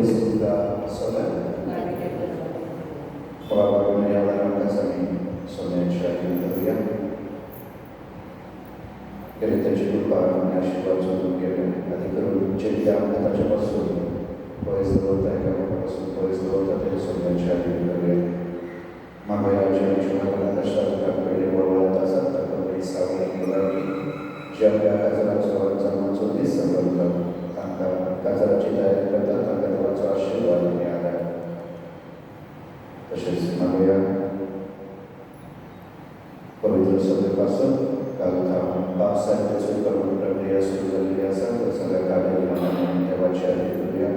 sudah solat. Bahwa dunia dalam kasani solat syahid beriak. Kita cuba nasyid untuk kita. Nanti kalau cerita kita coba suruh. Pois dota yang pois dota itu solat syahid beriak. Maka yang cuma pada dasar beri wawal dasar terkait sawal lagi. Jaga ajaran solat zaman sunnah sebelum angka ajaran cinta yang kata angka dalam soal syawal ini ada. Terus maka pavitra sabda pasal kalau bangsa itu sudah berbeda sudah biasa bersama kami di mana dewa syahid dia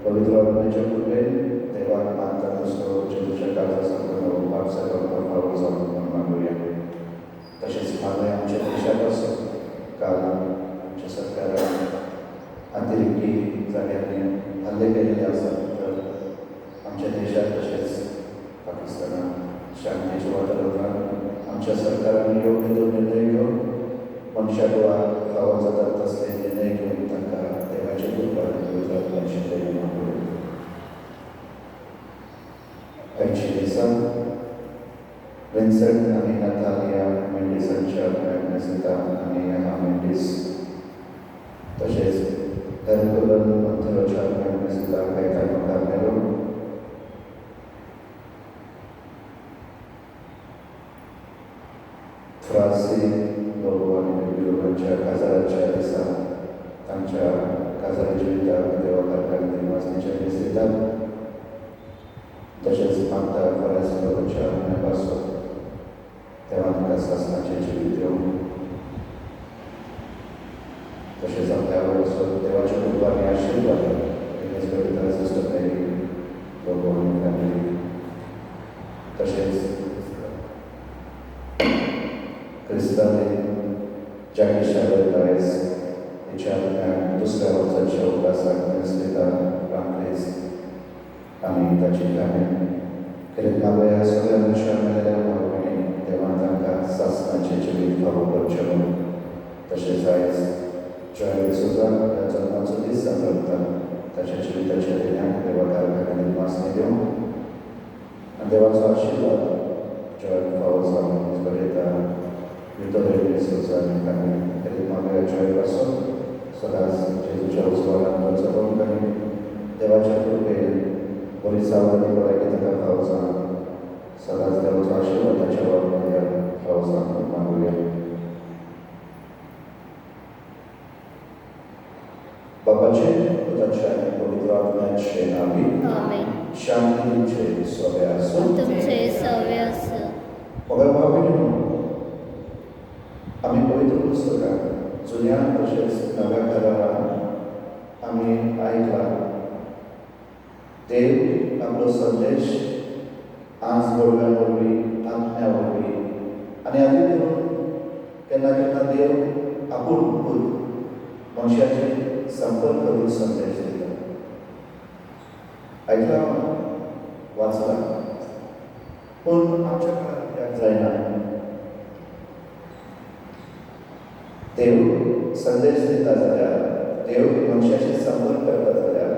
pavitra macam bukan dewa mantan so cerita kata sama bangsa berpahwa sama manusia terus maka yang cerita pasal kalau sekarang antiriki zahirnya alih biasa आमच्या देशात तसेच पाकिस्तानात शांतीचे वातावरण आमच्या सरकाराने योग्य तो निर्णय घेऊन मनुष्याला खावा जातात असलेले निर्णय घेऊन त्यांना देवाचे कृपा Vincent आणि Natalia मेंडिसांच्या प्रेग्नन्सीता आणि हा मेंडिस तसेच हरकुलन मंथरोच्या प्रेग्नन्सीता काही कारणो Frasi bahwa biologia kazaranच्या दिसा त्यांच्या काजाराची विद्या देवा कारखान्यात निवासण्याच्या दिसतात तसेच मागता फरासी लोकांच्या महिन्यापासून तेव्हा त्यांना शासनाचे जीवित देऊन तसेच आपल्यावर देवाच्या कृपाने आशीर्वाद तसेच Kristane Jackie Shadow-Dice Ichan दुसऱ्या वर्षाच्या उपासात निस्थिता रामक्रेस आम्ही त्याची कामे करीत नावया सगळ्या मनुष्यांना मागणे तेव्हा त्यांना शासनाचे जीवित भाऊ बच्चन तसेच आयज जॉयले सुद्धा या जन्माचं दिस सांगतात त्याच्या जीविताच्या दिनांक देवा कारखान्याने वाचणे देऊन आणि देवाचा आशीर्वाद जॉयल भाऊ जाऊन बरेता Victoria Sosa kami dari Mangga Joy Pasok Sodas Jesuच्या उत्सवाला सर्व कमी देवाच्या कृपेने परिसावाने बघा kita पावसा सदाच देवाचा आशीर्वाद त्याच्यावर मध्ये पावसा मागूया बाबाचे पुत्राच्या आणि पवित्र आत्म्याचे नावी आमेन शांती तुमचे सवे असो तुमचे सवे असो मगर भाविनो आम्ही पवित्र पुस्तकात जुन्या तसेच नव्या करारात आम्ही ऐकला देव आपला संदेश आज बोलण्यावरवी आज्ञावरवी आणि आधी देऊन केन्ना केन्ना देव आपूण मनुष्याचे संपर्क करून संदेश दिला ऐकला वाचला पण आमच्या काळात यात जायना देव संदेश दिता जाल्यार देव मनुष्याशी संपर्क करता जाल्यार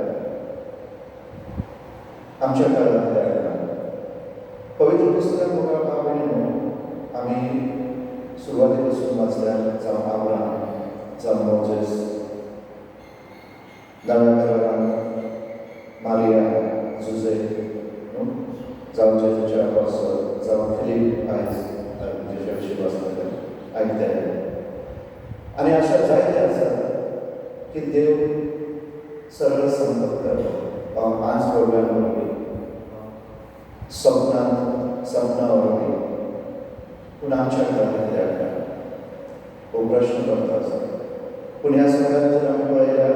आमच्या काळांतल्या पवित्र पुस्तकात बघा पावलें आमी सुरवाती पासून वाचल्यार जावं अब्राहम जावं मोजेस नव्या करारांत मारिया जुजे जावं जेजूचे अपोस्तल जावं फिलीप आयज जेजूच्या विशीं वाचता आयकताले आणि अशा जायते आसात की देव सरळ संपर्क करता आज प्रोग्रामावरवी सपनावरवी पूण आमच्या घरांतल्या हो प्रश्न करता पूण ह्या सगळ्यात जर आमी पळयल्यार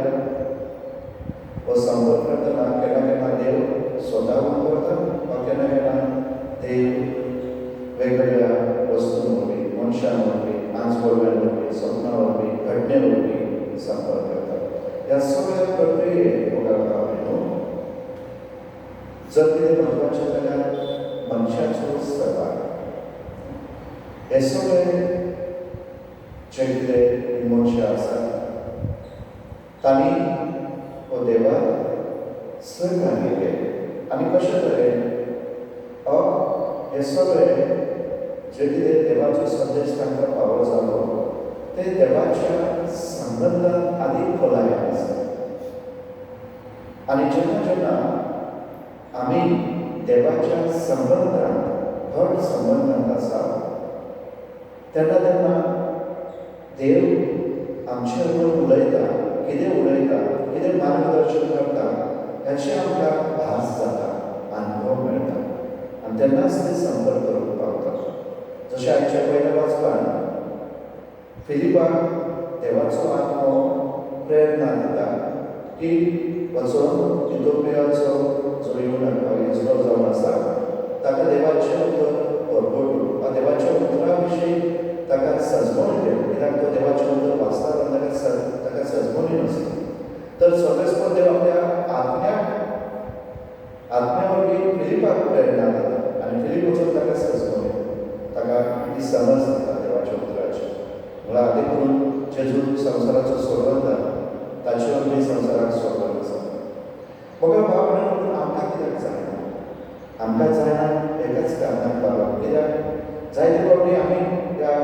हो संपर्क करतना केन्ना केन्ना देव स्वताहून करता वा केन्ना केन्ना देव वेगवेगळ्या वस्तूंवरवी मनशांवरवी आज बोलण्यावरवी स्वप्नावरवी घटनेवरवी संपर्क करतात या सगळ्या प्रक्रियेत जर कितें महत्वाचें जाल्यार मनशाचो सहभाग हे सगळे जे कितें मनशां आसात तांणी हो देवाक सहकार्य केले आणि कशें तरेन हे सगळे जे कितें देवाचो संदेश तांकां पावो जालो ते देवाच्या संबंधांत आदी खोलायेन आसा. आनी जेन्ना जेन्ना आमी देवाच्या संबंधांत घट संबंधांत आसा तेन्ना तेन्ना देव आमचे बरोबर उलयता, कितें उलयता, कितें मार्गदर्शन करता हेचे आमकां भास जाता, अनुभव मेळटा आनी तेन्नाच ते संपर्क करूंक पावता. जशें आयच्या पयल्या वाचपान फिलिपाक देवाचो आत्मो प्रेरणा दिता की वचून इथिओपियाचो जो इस्रो जावन आसा ताका देवाचें उतर परगटून वा देवाच्या उतरा विशीं ताका सजमोन दिवं, कित्याक तो देवाचें उतर वाचता तेन्ना ताका सजमोनी नासली. तर सगळेच देव आपल्या आत्म्या वरवीं फिलिपाक प्रेरणा दिता आनी फिलीप वचून ताका सजमोनी ताका ती समज दिता देवाच्या उतराची. म्हळ्यार आदी करून जेजून संवसाराचो सोडवंता ताचे वरवीं संवसाराक सोडवंत आसा. बघा भाव म्हणून आमकां कित्याक जायना? आमकां जायना एकाच कारणाक लागून, कित्याक जायते फावटी आमी ह्या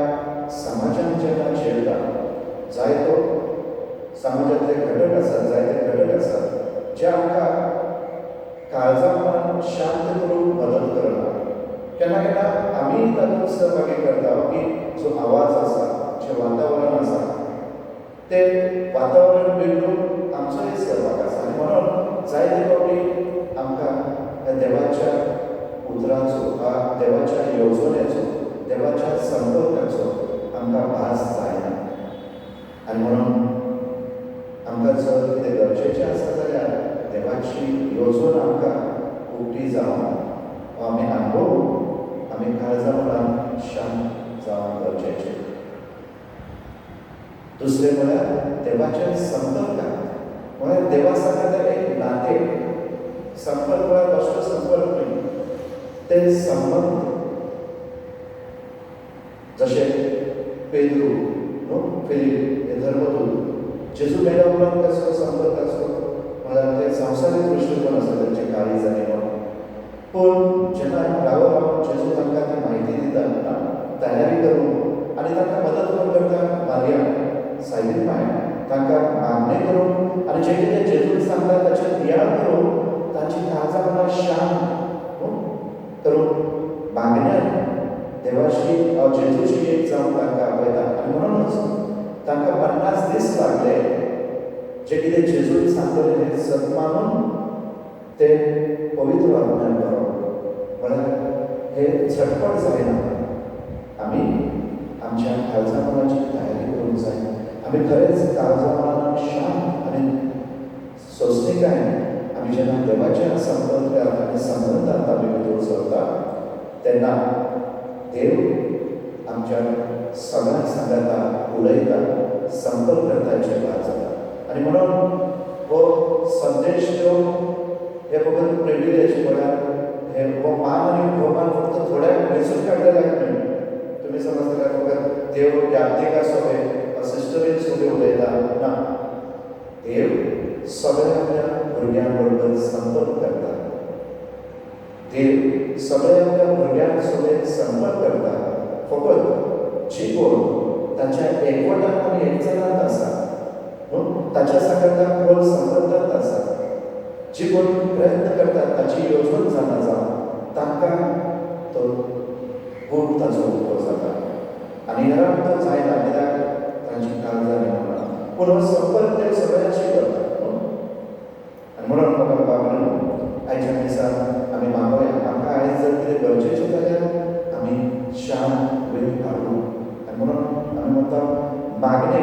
समाजान जेन्ना जियेता जायतो समाजांतले घटक आसात, जायते घटक आसात जे आमकां काळजांत शांत करूंक मदत करना. केन्ना केन्ना आमी तातूंत सहभागी करता की जो आवाज आसा, जें वातावरण आसा तें वातावरण बिगडून आमचोय सहभाग आसा. आनी म्हणून जायते फावटी आमकां ह्या देवाच्या उतराचो वा देवाच्या येवजणेचो, देवाच्या संपर्काचो आमकां भास जायना. आनी म्हणून आमकां जर कितें गरजेचें आसा जाल्यार देवाची येवजण आमकां उक्ती जावन वा आमी अनुभवून आमी काळजां मनान शांत जावंक गरजेचें. दुसरें म्हळ्यार देवाच्या संपर्कांत, म्हळ्यार देवा सांगात एक नातें. संपर्क म्हळ्यार कसलो संपर्क न्ही, ते संबंध. जशें पेद्रू न्हू, फिलीप हे धर्मदूत जेजू मेल्या उपरांत कसलो संपर्क आसलो, म्हळ्यार ते संवसारीक दृश्टीकोन आसा तेंचे काळीज आनी म्हणून. पूण जेन्ना रावून जेजू तांकां ती म्हायती दिता तयारी करून आनी तांकां मदत करून करता मारया सायबीन माय तांकां मागणी करून आनी जें कितें जेजून सांगता ताचेर ध्यान करून तांची काळजां मनां शांत करून मागण्यान देवाशी जेजूची एक जावन तांकां आपयता. आनी म्हणूनच तांकां 50 दीस लागले जे कितें जेजून सांगलेलें हें सत मानून ते पवित्र आत्म्यान भरोवप. म्हळ्यार हे झटपट जायना. आमी आमच्या काळजां मनाची तयारी करूंक जाय. आमी खरेंच काळजां मनान शांत आनी सोंसणीकायेन आमी जेन्ना देवाच्या संपर्कांत आनी संबंधांत आमी भितर सरता तेन्ना देव आमच्या सगळ्यांक सांगता, उलयता, संपर्क करता हेचें भास जाता. आनी म्हणून हो संदेश दिवप हे फकत प्रिविलेज, म्हळ्यार हो मान आनी भोवमान फक्त थोड्याक वेंचून काडलेल्याक न्ही. तुमी समज जाल्यार फकत देव यात्रीक आसोवे सिस्टरीन सुद्दां उलयता ना. देव सगळ्या आपल्या भुरग्यां बरोबर संपर्क करता. देव सगळ्या आपल्या भुरग्यांक सुद्दां संपर्क करता. फकत जी कोण ताच्या एकवटान आनी एकजनांत आसा, ताच्या सांगात खोल संबंधांत आसा, जी कोण प्रयत्न करतात ताची येवजण जाता जावन तांकां तो गूण ताचो उलो जाता. आनी हेरांक तो जायना, कित्याक तांची काळजां म्हणना. पूण हो संपर्क ते सगळ्यांशी करता. आनी म्हणून म्हाका बाबा आयच्या दिसान आमी मागोया, आमकां आयज जर कितें गरजेचें जाल्यार आमी शांत वेळ काडूं. आनी म्हणून आमी म्हणटा मागणे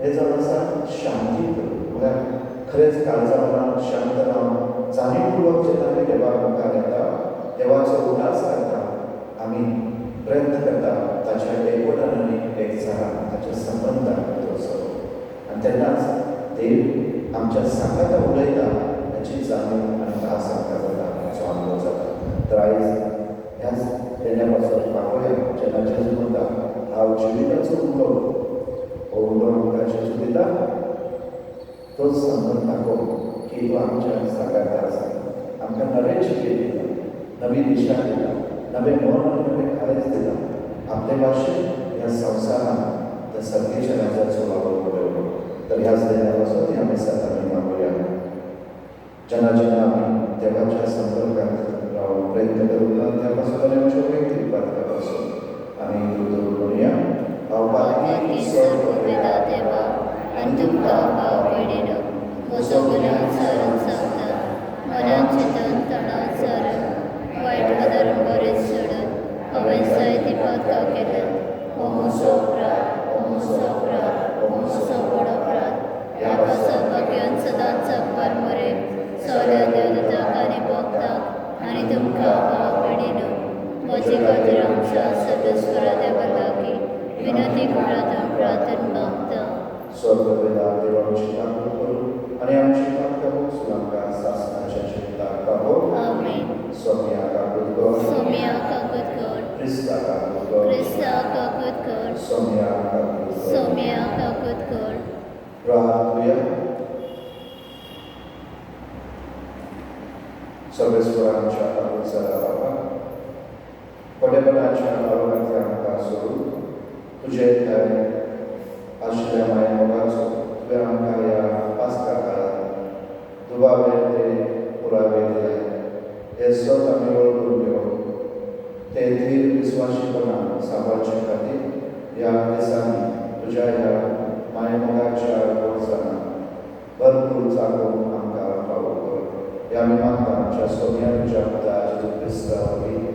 हे जावन आसा शांती करूं. म्हळ्यार खरेंच काळजां मनान शांत रावन जाणीवपूर्वक जेन्ना आमी देवा मुखार येता, देवाचो उलास करता, आमी प्रयत्न करता ताच्या एकवटान आनी एकचारान ताच्या संबंधान भितर सरप. आनी तेन्नाच देव आमच्या सांगाता उलयता हाची जाणीव आनी भास आमकां जाता, हाचो अनुभव जाता. तर आयज ह्याच तेन्ना पासून मागोया जेन्ना जेजू म्हणटा हांव जिविताचो उलो, हो उलो आमकां जेजू दिता, तोच संबंध दाखोवप की तूं आमच्या सांगाता आसा, आमकां नवें जिवीत दिता, नवी दिशा दिता, नवें मन आनी नवें काळेज दिता. आपले भाशेन ह्या संवसारांत त्या सर्गेच्या राजाचो वावर पळयलो. तर ह्याच देवापासून ह्या दिसाक आमी मागुया. जेन्ना जेन्ना आमी देवाच्या संपर्कांत रावून प्रयत्न करून त्यापासून आनी आमच्या वैयक्तीक पातळीपासून आमी दुरून म्हणुया, की सर्व वेदा देवा आनी तुमकां आवडिनो म्हजो गुन्यांव सारून सांगता. मनान चिंतन तणाव सारून वायट आदारून बरें सोडून हांवें जायती पातकां केल्यात. हो म्हजो अपराध, हो म्हजो अपराध, हो म्हजो व्हड अपराध. ह्या पासून भाग्यान सदांच जगपार मरे सगळ्या देवदूतांक आनी भक्तांक आनी तुमकां आवडिनो म्हजे खातीर आमच्या सर्वेस्वरा देवा लागीं विनती करात प्रार्थना मागता. स्वर्गवेदा देवाची काकूळ करून आनी आमची पातकां वचून आमकां सासणाच्या चिंताक पावो. आमीन. सोम्या काकूळ कर, सोम्या काकूत कर, क्रिस्ता काकूळ कर, क्रिस्ता काकूत कर, सोम्या काकूळ कर. सोम्या काकूत कर. प्रार्थूया. सर्वेस्वरांच्या काकूळसरा बाबा, पडेपणाच्या आरोग्यातल्या आमकां सोडून तुजे आशिल्ल्या माय मोगाचो तुवें आमकां ह्या पास्का काळांत दुबावे ते पुरावे दिले. हे सत आमी वळखून घेवन ते धीर विस्वाशीपणान सांबाळचे खातीर ह्या दिसांनी तुज्या ह्या माय मोगाच्या वर्सांना भरपूर जागोवन आमकां फावो कर. ह्या आमी मागता आमच्या सोम्या तुज्या पुता जेजू क्रिस्ता वरवीं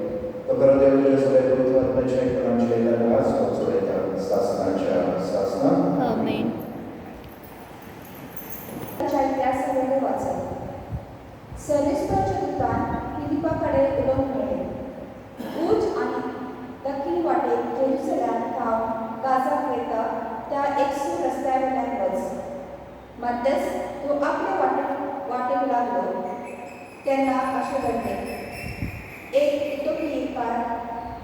तो खरो देव तुजे सगळे पवित्र आत्म्याचे एकपणाचे राज चडयता सासणाच्या सासणाक. आमीन. सर्वेस्वराच्या दुतान फिलिपाकडे उलोवंक मेळ्ळें. उंच आनी दक्षिण वाटेक जेरुसलेम पावन गाजाक वयता त्या एकसूर रस्त्या वयल्यान वच. मध्यस तूं आपल्या वाटेक लागलो तेन्ना अशें घडलें. एक इथोपियेकार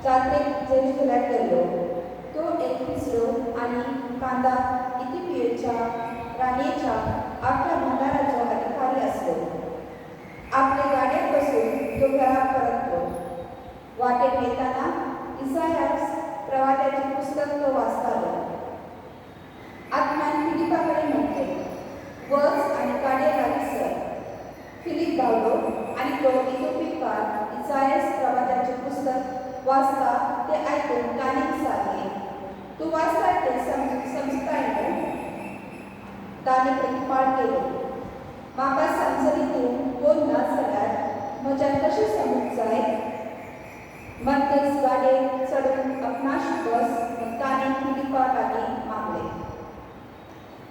जात्रेक जेरुसलेम गेल्लो. तो एक तिसरो आनी कांदा इथिओपियेच्या राणयेच्या 8 भंडाराचो अधिकारी आसलो. आपले गाडयेर बसून तो घरा परतलो. वाटेक वयताना इसायास प्रवाद्याचें पुस्तक तो वाचतालो. आत्म्यान फिलिपाकडे म्हटलें, वच आनी गाडये लागीं सर. फिलीप धांवलो आनी तो इथिओपियेकार इसायास प्रवाद्याचें पुस्तक वाचता ते आयकून ताणें विचारलें, तूं वाचता तें समजताय न्हू? ताणें प्रतिपाळ केलो, म्हाका समजली तूं कोण ना जाल्यार म्हज्यान कशें समज जाय? मध्यस गाडयेक चडून आपणाशी बस म्हूण ताणें फिलिपा लागीं मागलें.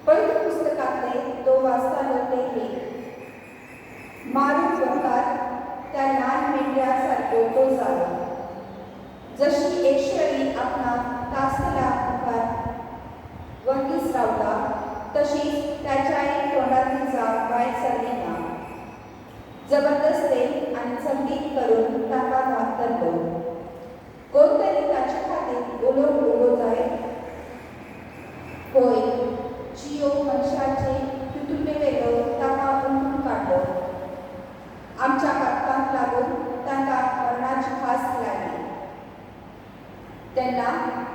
पवित्र पुस्तकांतले तो वाचतालो ते लेख. मारूक वतात त्या ल्हान मेंढ्या सारको तो जालो. जशी एक शेळी आपणाक तासलेल्या मुखार वंगीच रावता तशीच त्याच्याय तोंडांतली जाप भायर सरली ना. जबरदस्तेन आनी संगीत करून ताका धरलो. कोण तरी ताचे खातीर उलो जाय. होय, जियो मनशाचे तुटुंबेवेलो ताका उमटून काडलो. आमच्या पातकांक लागून तांकां मरणाची खास लागली. तेन्ना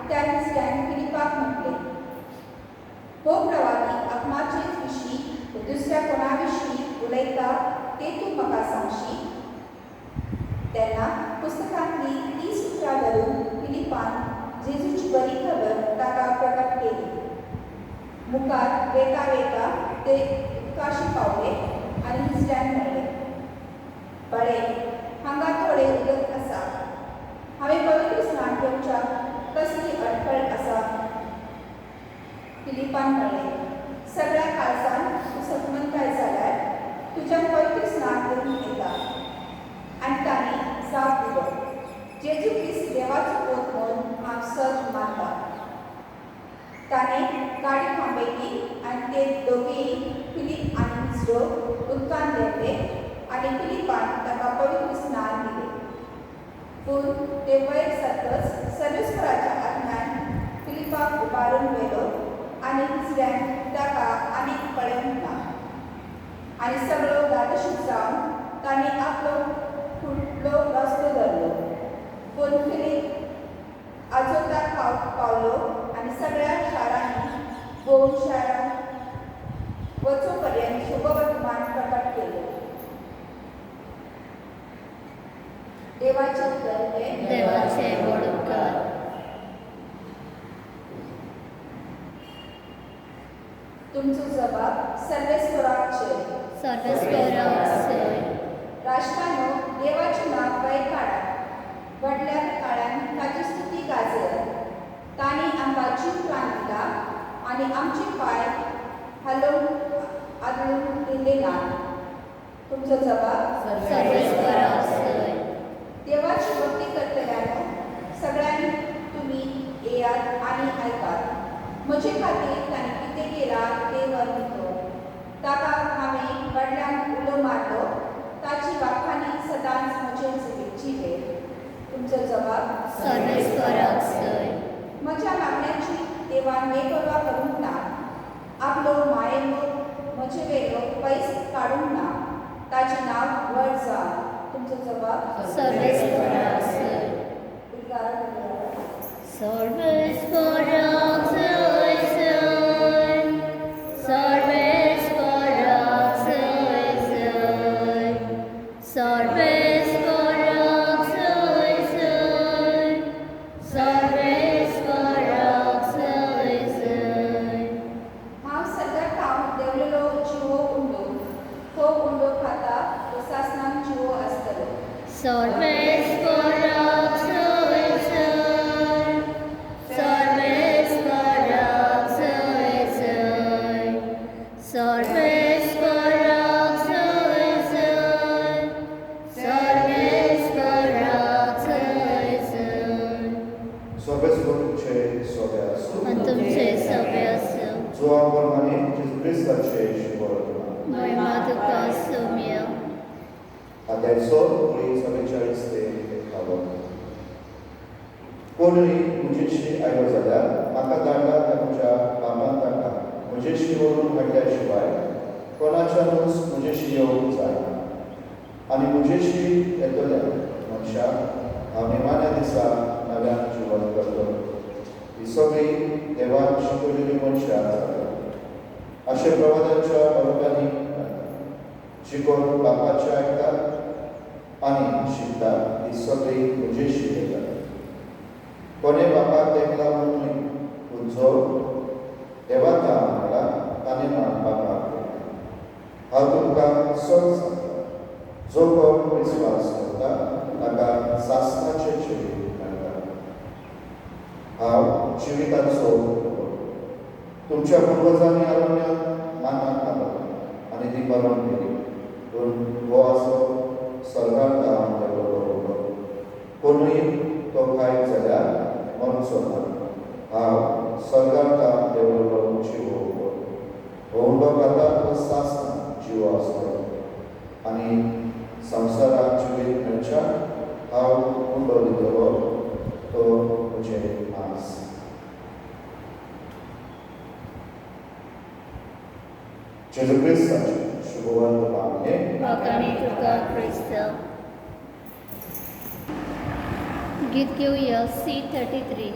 त्या दिसल्यान फिलिपाक म्हटलें, हो प्रवादी आपणाचेच विशीं दुसऱ्या कोणा विशीं उलयता ते तूं म्हाका सांगशी? तेन्ना पुस्तकांतली 30 उतरां धरून फिलिपान जेजूची बरी खबर ताका प्रकट केली. मुखार वेता वेता ते उदकाशी पावले आनी दिसल्यान म्हणलें, बळे, हांगा थोडे उदक आसा. हांवें पवित्र स्नान घेवच्याक कसली अडखळ आसा? फिलिपान म्हणलें, सगळ्या काळजान तूं सकमनताय जाल्यार तुज्यान पवित्र स्नान घेवंक येता. आनी तांणी जाप दिलो, जेजू क्रिस्त देवाचो पोत म्हूण हांव सच मानता. ताणें गाडी थांबयली आनी ते दोगेय फिलीप आनी तिसरो उदकान देंवले आनी फिलिपान ताका पवित्र स्नान दिलें. पूण ते वयर सरतच सर्वेस्वराच्या आत्म्यान फिलिपाक उबारून व्हेलो आनी तिसऱ्यान ताका आनीक पळोवंक ना. आणि सगळं दादशीत जावन तांणी आपलो फुडलो रस्तो धरलो. पूण फिलीप आजोतार पावलो आनी सगळ्या शारांनी भोवून शारांत वचो पर्यंत शुभवर्तमान प्रकट केलें. देवाचे उतर हे देवाचे व्हड उपकार. तुमचो जबाब सर्वेस्वराचे. सर्वेस्वराक सय. राष्ट्रांनो, देवाचें नांव वयर काडात. व्हडल्या काळान ताची स्तुती गाजय. तांणी आमकां जीव प्राण दिला आनी आमचे पांय हालोवन आदळून दिले नात. तुमचो जबाब सर्वेस्वराक सय. देवाची भक्ती करतल्यानो सगळ्यांनी तुमी येयात आनी आयकात. म्हजे खातीर ताणें कितें केलां तें वर्णितो. ताका हांवें व्हडल्यान उलो मारलो. ताची वाखाणी सदांच म्हजे जिवे. तुमचो जबाब सर्वेस्वराक सय. म्हज्या मागण्यांची देवान बेपरवा करूंक ना. आपलो मायेलो म्हजे वेलो पयस काडूंक ना. ताचें नांव व्हड जावन. तुमचो जबाब सर्वेस्वराक सय. उद्गार करूया. सर्वेस्वराक सय सय. सर्वेस्वराक सय सय. सर्वेस्वराक सय सय. सर्वेस्वराक सय सय. हांव सद्या खावन देंवलेलो जिवो उंडो. तो उंडो खाता तो सासणान जिवो आसतलो. सर्वेस्वराक सय सय. सर्वेस्वराक सय सय. सर्वेस्वराक सय सय. सर्वेस्वराक सय सय. Sobețluce sobea su. आणि तुमचे सगळे असो. Zua परमाने Jezus Hristace și vorba. महिमा तुका सौम्य. Adesso voi să este cavă. कोणी मुजेशी आयो जाल्यार म्हाका धाडला ताच्या बापान ताका मुजेशी व्हरून हाडल्या शिवाय कोणाच्यानूच मुजेशी येवंक जायना. आनी मुजेशी येतल्या मनशाक हांव निमाण्या दिसा नव्यान जिवन करतलो. ही सगळी देवान शिकयलेली मनशां जातात. अशें प्रवादाच्या अवकानी शिकोवन बापाचें आयकतात आनी शिकतात. ही सगळी मुजेशी येतात. कोणे बापाक देखला म्हणून न्हय, पूण जो देवाक मागला ताणें बापाक देखला. हांव तुमकां सच सांगता, जो कोण विस्वास करता ताका सासणाचें जिवीत मेळटा. हांव जिविताचो तुमच्या पुर्वजांनी अरण्यांत मानाक घालो आनी ती मरण केली. पूण हो आसो स्वर्गांत धांवन देवलो. कोणूय तो खायत जाल्यार मरचो ना. हांव स्वर्गांत धांवन देवलो जिवो. हो उंडो खाता तो सासना जिवो आसतलो. आनी संवसाराक जिवीत मेळच्या हांव उंडो दितलो. तो म्हजें आस. Jezus Hristaचे शुभवर्तमान हे वाखाणी तुका क्रिस्त. गीत घेऊया C33.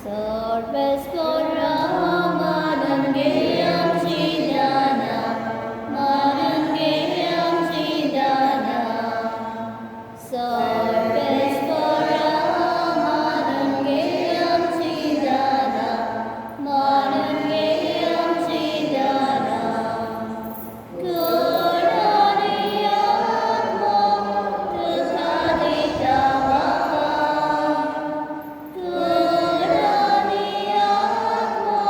सर्वेस्वराक मानन घे आमची दाना. मानन घे आमची दाना. सर्वेस्वराक मानन घे आमची दाना. मानन घे आमची दाना. गोड आनी आत्मा तुका दिता म्हाका. गोड आनी आत्मा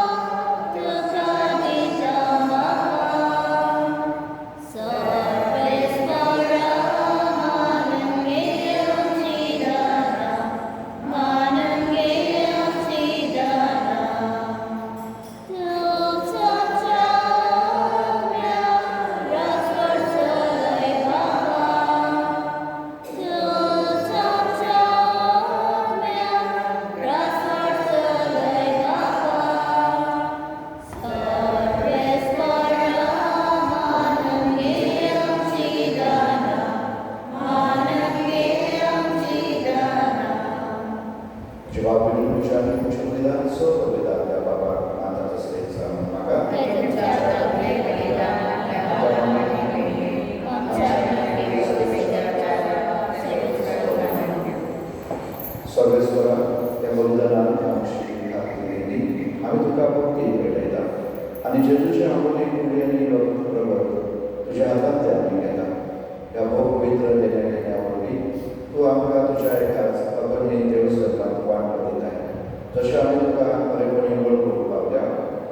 आणि जेजूच्या आवडी कुडी आणि प्रगत तुझ्या हातात ते आम्ही गेला ह्या भोग पवित्र देण्या घेण्यावरवी तू आमकां तुझ्या एकाच अगणी देवस्वरूपात वांटो दिताय जशें आमी तुका खरेपणी वळखूंक पावल्या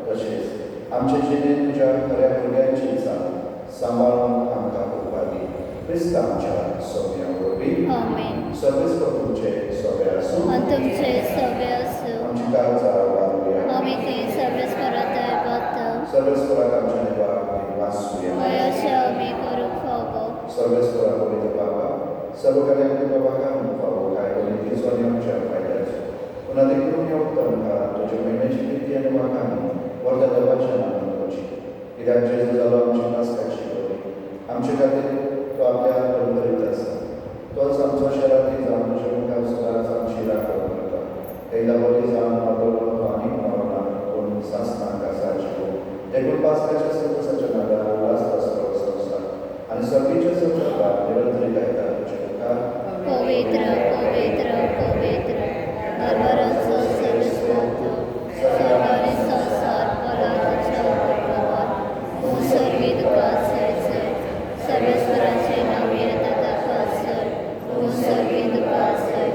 तशेंच आमचे जिणेंत तुज्या खऱ्या भुरग्यांची साथ सांबाळून आमकां उपादी क्रिस्त आमच्या सोम्या वरवीं आमेन. सर्वेस्पर तुमचे सोबे आसूं आणि तुमचे सगळे असो आमची काळजा वाडुया आम्ही ती सर्वेस्परात आहे सर्वेस्पराक आमच्या देवाक वासूया वयाशा आम्ही करूंक फावो सर्वेस्परा पवित्र बाबा सर्व कल्याण बाबाका फावो काय तिचो आनी आमच्या फायद्याचो पूण अधिकृत येवंक तुजे महिन्याची कीर्ती आनी वाखाणी वर्धा देवाच्या नांवान करची कित्याक जेजू जालो आमची पासकाची बळी आमचे खातीर तो आपल्या परंपरीत आसा तोच आमचो शराती जावन तुज्या मुखार सदांच आमची राखण करता हेला बळी जावन मारलो तो आनी मरना पूण सासनाक आसाची देखून पासकाच्या संतोसाच्या नादार उल्हास आसलो संवसार आनी सर्वीच्या संवसाराक निरंतरी गायता तुज्या मुखार पवित्र पवित्र पवित्र दरबाराचो सर्वेस्पराचो स्वर्ग आनी संसार परातच्या उपक्रमार तूं सर्वी तुका आसय सर्वेस्पराचे नांव येता ताका आसय तूं सर्वी तुका आसय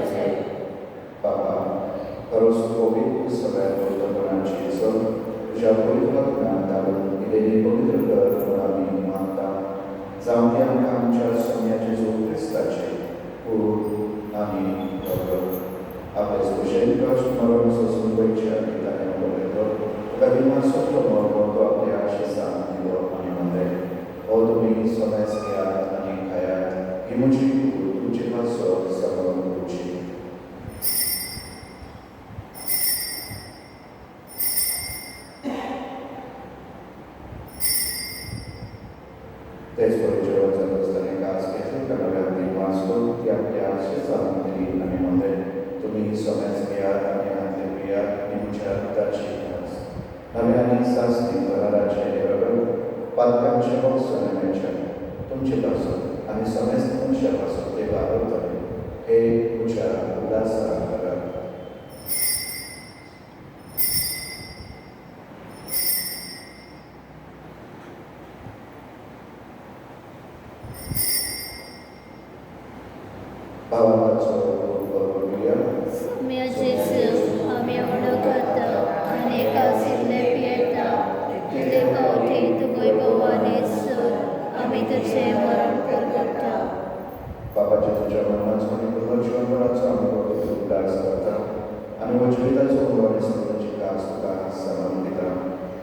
बाबा खरोच पवित्र सगळ्या पवित्रपणाची सर तुझ्या पवित्र ज्ञान घालून दिलेली पवित्र कर म्हणून आमी मानता जावं ती आमकां आमच्या सोम्याचे जो क्रिस्ताचे पूर्ण आनी बरोबर आपले सुशेल कश्ट मरण सोसून पयच्या गिताने बरयलो तुका दिमाचो प्रभाव तो आपल्या आशिसान दिलो आनी म्हणले हो तुमी सोम्यास घेयात आनी खायात ही म्हजी कूड तुमचे पासो सगळं तुमची तेच परिचय जात असताना काज घेतले कणाव्यांनी वाचलो की आपल्या आशिसान दिली आनी म्हणले तुमी सोम्यास घेयात आनी हातले पियात ही म्हज्या पिताची खास नवे आनी सासणी घराचे रगत पालकांचे हो सोन्याच्या तुमचे पासून आनी सोम्यास मनशा पासून ते वागवतले हे म्हज्या उल्हासा करात भावांचो बरोबरिया म्या जेसू आम्ही वळखता आनी कासिल्ले पियेता तुजे गांवठी तुगोय भवानी सोर आमी तुजे मरण करता बाबाच्या तुझ्या मरणाचो आनी पुनर्जीवनाचो आमी पवित्र उल्हास करता आनी वचविताचो उर्वाणी सगळ्यांची कास तुका समान दिता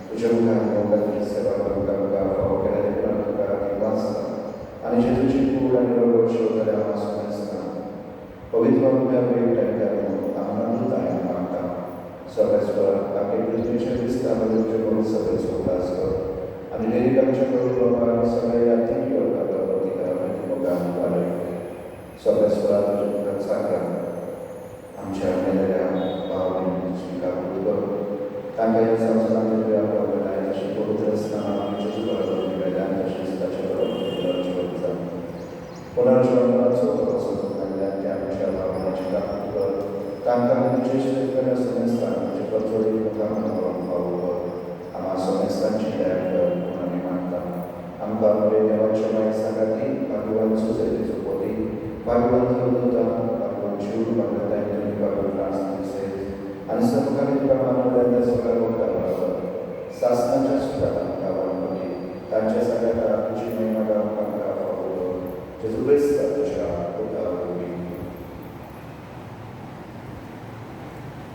तुज्या मुखार लोकांची सेवा करूंक आमकां फावो केल्या देखून तुका वाचता आनी जेजूची कूड आनी रगत शोधल्या वाचून आसता पवित्र आत्म्याक घालून आनंदताय मागता सर्वेस्वर आपले पृथ्वीचे विस्तार तुझे करून सगळे उल्हास कर आनी डेरीक आमच्या पवित्र बाबाक सगळे यात्रिक करता प्रतिकार आनी मोगान वाडय सर्वेस्वरा तुज्या मुखार साकार आमच्या मेलेल्या भाव भयणीची काबूल कर तांकां ह्या संवसारांत तुवें आपलो वेलाय तशी पवित्र आसतना आमच्या सुदारणी वेल्यान तशीच ताचे पुनर्जीवनाचो प्रसंग घडल्यान त्या आमच्या भावनाची काबूल कर तांकां तुजे श्रेष्ठ समेस्तान तुजे परचोडी मुखार व्हरून फावो कर आम्हा समेस्तांची दया कर म्हूण आमी मागता आमकां बरे देवाचे माय सांगाती भागवान सोसायटीचो पोती भागवान धर्मदूता भागवान शिव भागवत आयकनी भागवत ट्रान्सलेट आनी समकालीन प्रमाणांतल्या सगळ्या लोकांक बरोबर सासणाच्या सुखात आमकां वाडोवपी तांच्या सगळ्या काळात तुजी महिमा गावपाक आमकां फावो कर जेजू क्रिस्त तुज्या पुता वरवीं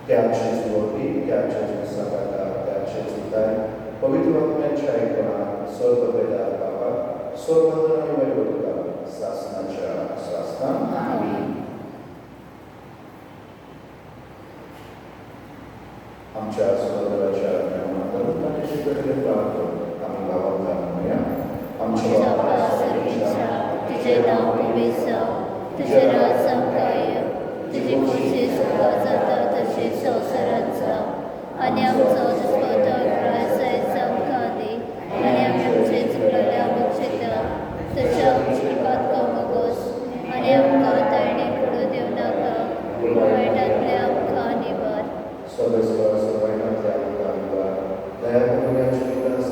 त्याचेच वरवीं त्याचेच सगाता त्याचेच उताय पवित्र आत्म्याच्या आयकनात सर्व वेदार बाबा सर्वंतर आनी वैभवता सासणाच्या सासनान आमच्या स्वर्गाच्या ज्ञानांतून आनी शिकवलेले प्रार्थना आमी भावांता म्हणया आमच्या बाबा सर्वेच्या तुझे नाव पवित्र तुझे राज संकाय तुझी खुशी सुखा जाता तशी संवसारात जाव आनी आमचो दिसपवतो अकराय आमकां दी आनी आमी आमचे चुकलेले आमच्या तुज्या कृपात कमगोस आनी आमकां तायणी पडू दिवं नाका वायटांतले आमकां निवार सर्वेस्वर सर्वांतल्या आमकां दया करून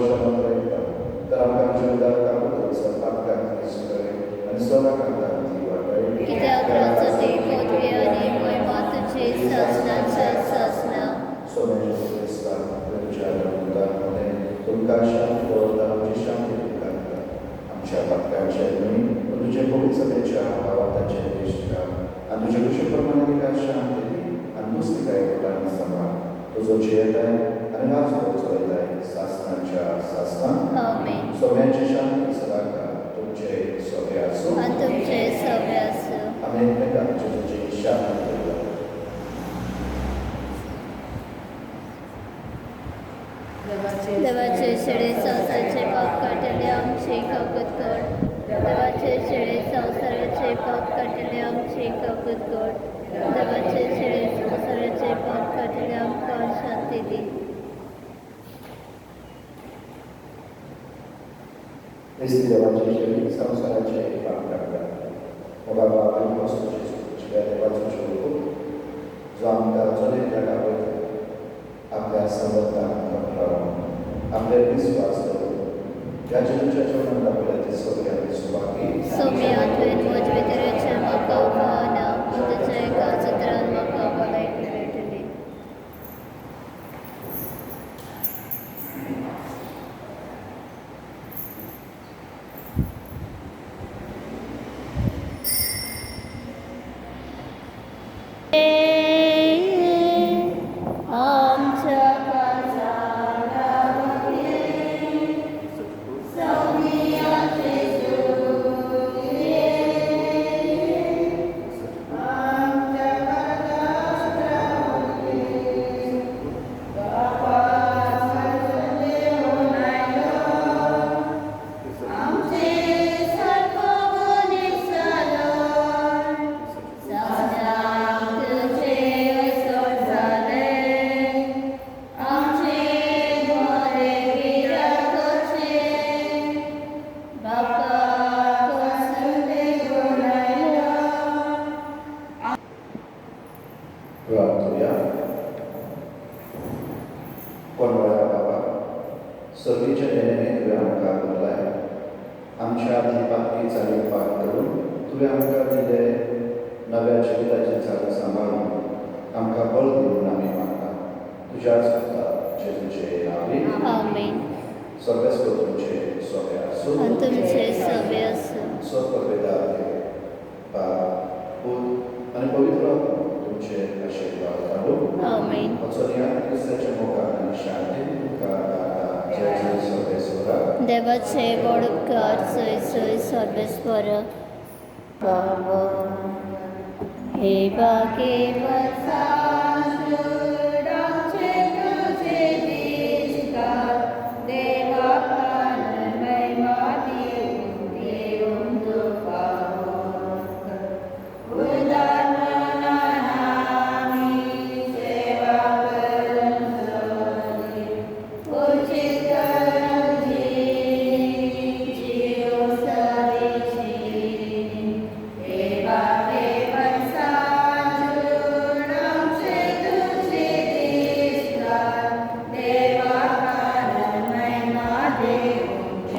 वर्षानंतर एकदा तर आमकां आमच्या उदार कामत सपात्कांती सुदारे आनी सोनाकांतांती वाटाय कित्याक रावचो पदवी आनी महिमा तुजे सासणाच्या सासणा सोन्याच्या क्रिस्तान तुमच्या उदारामध्ये तुमकां शांती दवरता आमची शांती तुमकां दिता आमच्या पातकांचे न्हय पूण तुजे पवित्रतेच्या भावाताचे दिश्टा आनी तुजे कुशे प्रमाणे तिका शांती दी आनी नुस्तिकाय कोटांनी सांबाळ तुजो चेताय आनी वाचो चलयताय सासणाच्या सासणान आमेन सोन्याची शांती सदाकाळ तुमचे सोबे आसूं आनी तुमचे सगळे आसूं आमी एकमेकांची तुजी शांती करता देवाचे शेळे संवसाराचे पाप काटले आमचे कपत कर देवाचे शेळे संवसाराचे पाप काटले आमचे कपत कर देवाचे शेळे संवसाराचे पाप काटले आमकां शांती दी Cristi devace și संसाराचे पाप काढतात मोगा बाबा आणि वस्तू शिव्या देवाचं स्वरूप जो आमकां चलयल्या गावत आपल्या संबंधांत रावन आपले विस्वास दवरून ज्याचे तुमच्या जीवनात आपल्या ते सगळ्यांनी सुवाकी सोमी आत्मेन वजवेतरेचे म्हाका उभावना तुझ्या एका चित्रान म्हाका भलायकी मेळटली आमच्या प्रार्थना कोणवाया बाबा सर्वीच्या देण्याने तुवें आमकां घडलाय आमच्या दिपाकी चाली पार करून तुवें आमकां दिले नव्या जिविताची चाल सांबाळून आमकां बळ दिवन आमी मागता तुज्याच पुता जेजूचे नांवी आमेन सर्वेस्व तुमचे सोबे आसूं आनी तुमचे सगळे आसूं स्वप्रवेदार पूत आनी पवित्र आत्मा तुमचे आशीर्वाद धाडूं आमेन वचोनिया क्रिस्ताच्या मोगान आनी शांतीन तुमकां दाता जेजू सर्वेस्वरा देवाचे बड उपकार सय सय सर्वेस्वर बाबा हे बागे